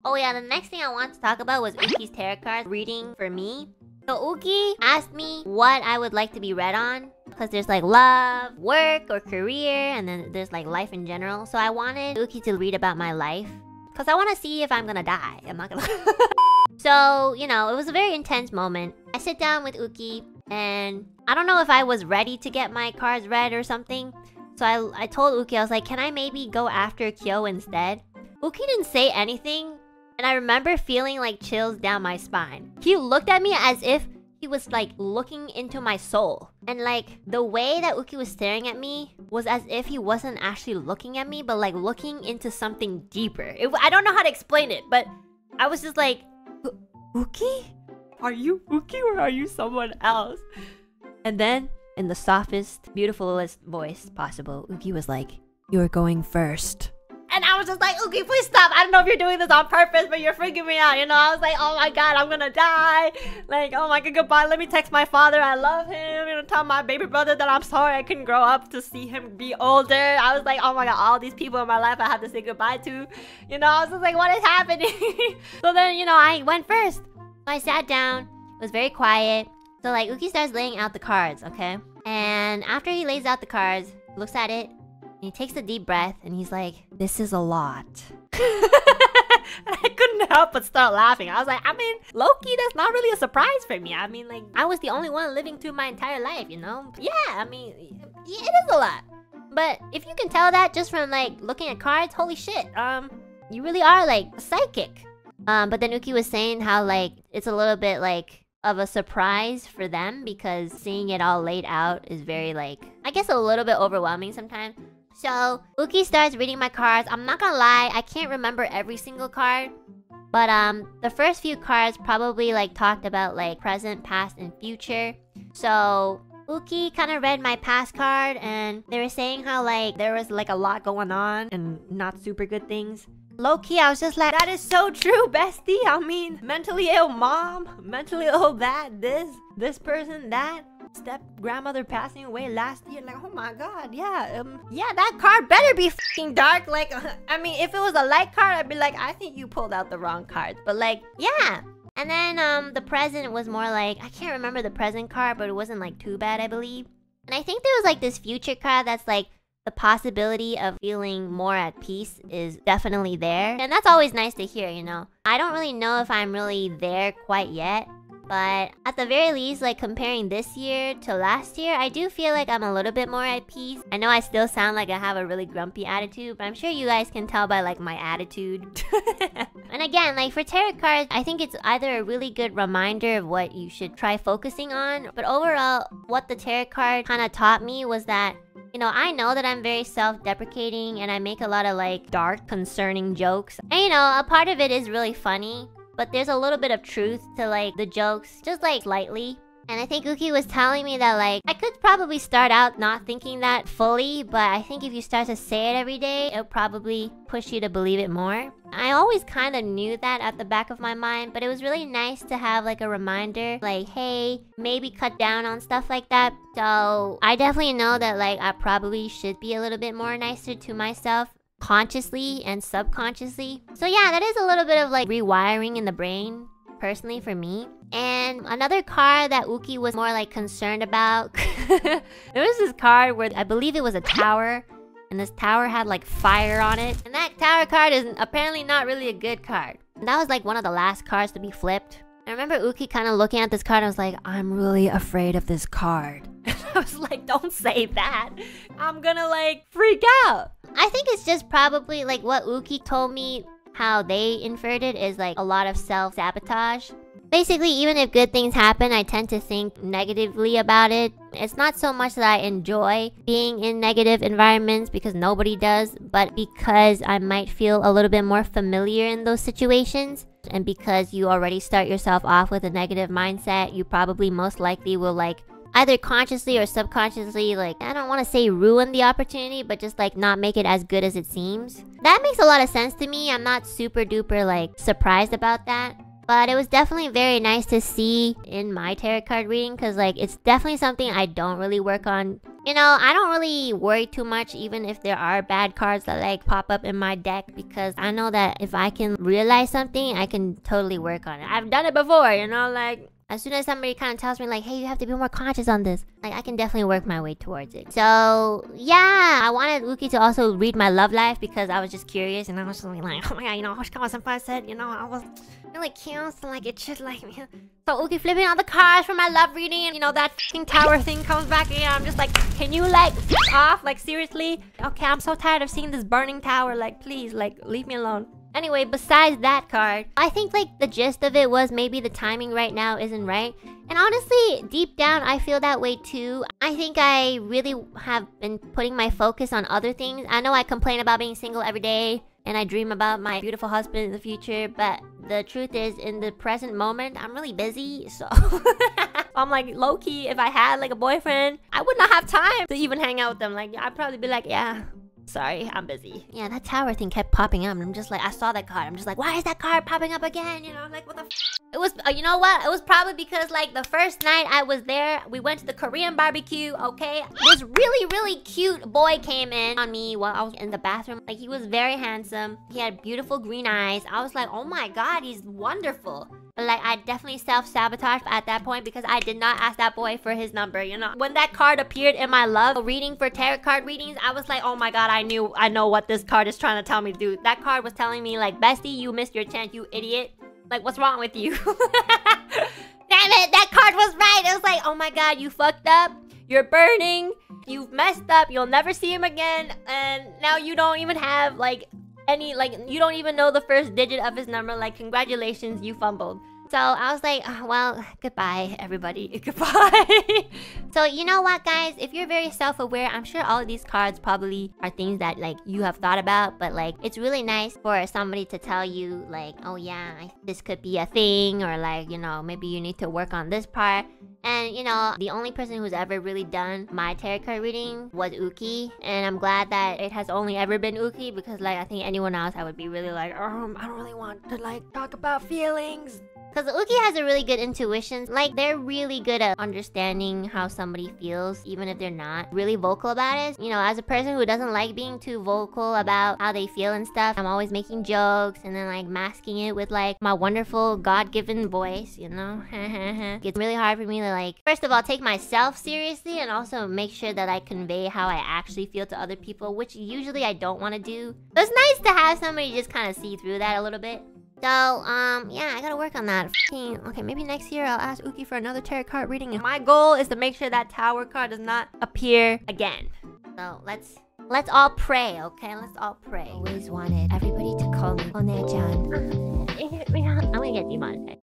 Oh yeah, the next thing I want to talk about was Uki's tarot card reading for me. So Uki asked me what I would like to be read on. Because there's like love, work, or career, and then there's like life in general. So I wanted Uki to read about my life. Because I want to see if I'm gonna die. I'm not gonna... So, you know, it was a very intense moment. I sit down with Uki, and I don't know if I was ready to get my cards read or something. So I told Uki, I was like, can I maybe go after Kyo instead? Uki didn't say anything. And I remember feeling like chills down my spine. He looked at me as if he was like looking into my soul. And like the way that Uki was staring at me was as if he wasn't actually looking at me, but like looking into something deeper. I don't know how to explain it, but I was just like, Uki? Are you Uki or are you someone else? And then in the softest, beautifulest voice possible, Uki was like, "You're going first." And I was just like, Uki, please stop. I don't know if you're doing this on purpose, but you're freaking me out, you know? I was like, oh my god, I'm gonna die. Like, oh my god, goodbye. Let me text my father. I love him. You know, tell my baby brother that I'm sorry I couldn't grow up to see him be older. I was like, oh my god, all these people in my life I have to say goodbye to. You know, I was just like, what is happening? So then, you know, I went first. I sat down. It was very quiet. So like, Uki starts laying out the cards, okay? And after he lays out the cards, he looks at it. And he takes a deep breath and he's like, "This is a lot." I couldn't help but start laughing. I was like, I mean, low-key, that's not really a surprise for me. I mean, like, I was the only one living through my entire life, you know? Yeah, I mean, it is a lot. But if you can tell that just from, like, looking at cards, holy shit, you really are, like, psychic. But then Uki was saying how, like, it's a little bit, like, of a surprise for them because seeing it all laid out is very, like, I guess a little bit overwhelming sometimes. So, Uki starts reading my cards. I'm not gonna lie, I can't remember every single card. But, the first few cards probably, like, talked about, like, present, past, and future. So, Uki kind of read my past card, and they were saying how, like, there was, like, a lot going on and not super good things. Low-key, I was just like, that is so true, bestie. I mean, mentally ill mom, mentally ill that, this person, that. Step-grandmother passing away last year. Like, oh my god, yeah, that card better be f***ing dark. Like, I mean, if it was a light card, I'd be like, I think you pulled out the wrong cards. But like, yeah. And then, the present was more like, I can't remember the present card, but it wasn't like too bad, I believe. And I think there was like this future card that's like, the possibility of feeling more at peace is definitely there. And that's always nice to hear, you know. I don't really know if I'm really there quite yet. But at the very least, like comparing this year to last year, I do feel like I'm a little bit more at peace. I know I still sound like I have a really grumpy attitude, but I'm sure you guys can tell by like my attitude. And again, like for tarot cards, I think it's either a really good reminder of what you should try focusing on. But overall, what the tarot card kind of taught me was that, you know, I know that I'm very self-deprecating and I make a lot of like dark, concerning jokes. And you know, a part of it is really funny. But there's a little bit of truth to, like, the jokes, just, like, slightly. And I think Uki was telling me that, like, I could probably start out not thinking that fully, but I think if you start to say it every day, it'll probably push you to believe it more. I always kind of knew that at the back of my mind, but it was really nice to have, like, a reminder, like, hey, maybe cut down on stuff like that. So, I definitely know that, like, I probably should be a little bit more nicer to myself. Consciously and subconsciously. So yeah, that is a little bit of like rewiring in the brain, personally for me. And another card that Uki was more like concerned about. There was this card where I believe it was a tower. And this tower had like fire on it. And that tower card is apparently not really a good card. And that was like one of the last cards to be flipped. I remember Uki kind of looking at this card and was like, I'm really afraid of this card. And I was like, don't say that. I'm gonna like freak out. I think it's just probably like what Uki told me, how they inferred it is like a lot of self-sabotage. Basically, even if good things happen, I tend to think negatively about it. It's not so much that I enjoy being in negative environments because nobody does, but because I might feel a little bit more familiar in those situations. And because you already start yourself off with a negative mindset, you probably most likely will like either consciously or subconsciously, like, I don't want to say ruin the opportunity, but just like not make it as good as it seems. That makes a lot of sense to me. I'm not super duper like surprised about that. But it was definitely very nice to see in my tarot card reading, because like it's definitely something I don't really work on. You know, I don't really worry too much even if there are bad cards that like pop up in my deck, because I know that if I can realize something, I can totally work on it. I've done it before, you know, like as soon as somebody kind of tells me like, hey, you have to be more conscious on this, like I can definitely work my way towards it. So yeah, I wanted Uki to also read my love life because I was just curious, and I was just like, oh my god, you know, Hoshikawa-senpai said, you know, I was really cute, so like it should like, so Uki flipping all the cards for my love reading, and you know, that f***ing tower thing comes back again. I'm just like, can you like f*** off? Like seriously? Okay, I'm so tired of seeing this burning tower, like please, like leave me alone. Anyway, besides that card, I think like the gist of it was maybe the timing right now isn't right. And honestly, deep down, I feel that way too. I think I really have been putting my focus on other things. I know I complain about being single every day, and I dream about my beautiful husband in the future, but the truth is, in the present moment, I'm really busy, so... I'm like, low-key, if I had like a boyfriend, I would not have time to even hang out with them. Like, I'd probably be like, yeah, sorry, I'm busy. Yeah, that tower thing kept popping up, and I'm just like, I saw that card. I'm just like, why is that card popping up again? You know, I'm like, what the f? It was, you know what? It was probably because, like, the first night I was there, we went to the Korean barbecue, okay? This really, really cute boy came in on me while I was in the bathroom. Like, he was very handsome. He had beautiful green eyes. I was like, oh my god, he's wonderful. But, like, I definitely self-sabotaged at that point because I did not ask that boy for his number, you know? When that card appeared in my love reading for tarot card readings, I was like, oh my god, I know what this card is trying to tell me to do. That card was telling me, like, bestie, you missed your chance, you idiot. Like, what's wrong with you? Damn it, that card was right. It was like, oh my god, you fucked up. You're burning. You've messed up. You'll never see him again. And now you don't even have, like, any, like, you don't even know the first digit of his number. Like, congratulations, you fumbled. So I was like, oh, well, goodbye, everybody. Goodbye. So you know what, guys? If you're very self-aware, I'm sure all of these cards probably are things that, like, you have thought about. But, like, it's really nice for somebody to tell you, like, oh, yeah, this could be a thing. Or, like, you know, maybe you need to work on this part. And, you know, the only person who's ever really done my tarot card reading was Uki. And I'm glad that it has only ever been Uki. Because, like, I think anyone else, I would be really like, I don't really want to, like, talk about feelings. Because Uki has a really good intuition. Like, they're really good at understanding how somebody feels, even if they're not really vocal about it. You know, as a person who doesn't like being too vocal about how they feel and stuff, I'm always making jokes and then, like, masking it with, like, my wonderful God-given voice, you know? It's really hard for me to, like, first of all, take myself seriously, and also make sure that I convey how I actually feel to other people, which usually I don't want to do. So it's nice to have somebody just kind of see through that a little bit. So, yeah, I gotta work on that. Okay, maybe next year I'll ask Uki for another tarot card reading. And my goal is to make sure that tower card does not appear again. So, let's all pray, okay? Let's all pray. Always wanted everybody to call me One-chan. I'm gonna get demonetized.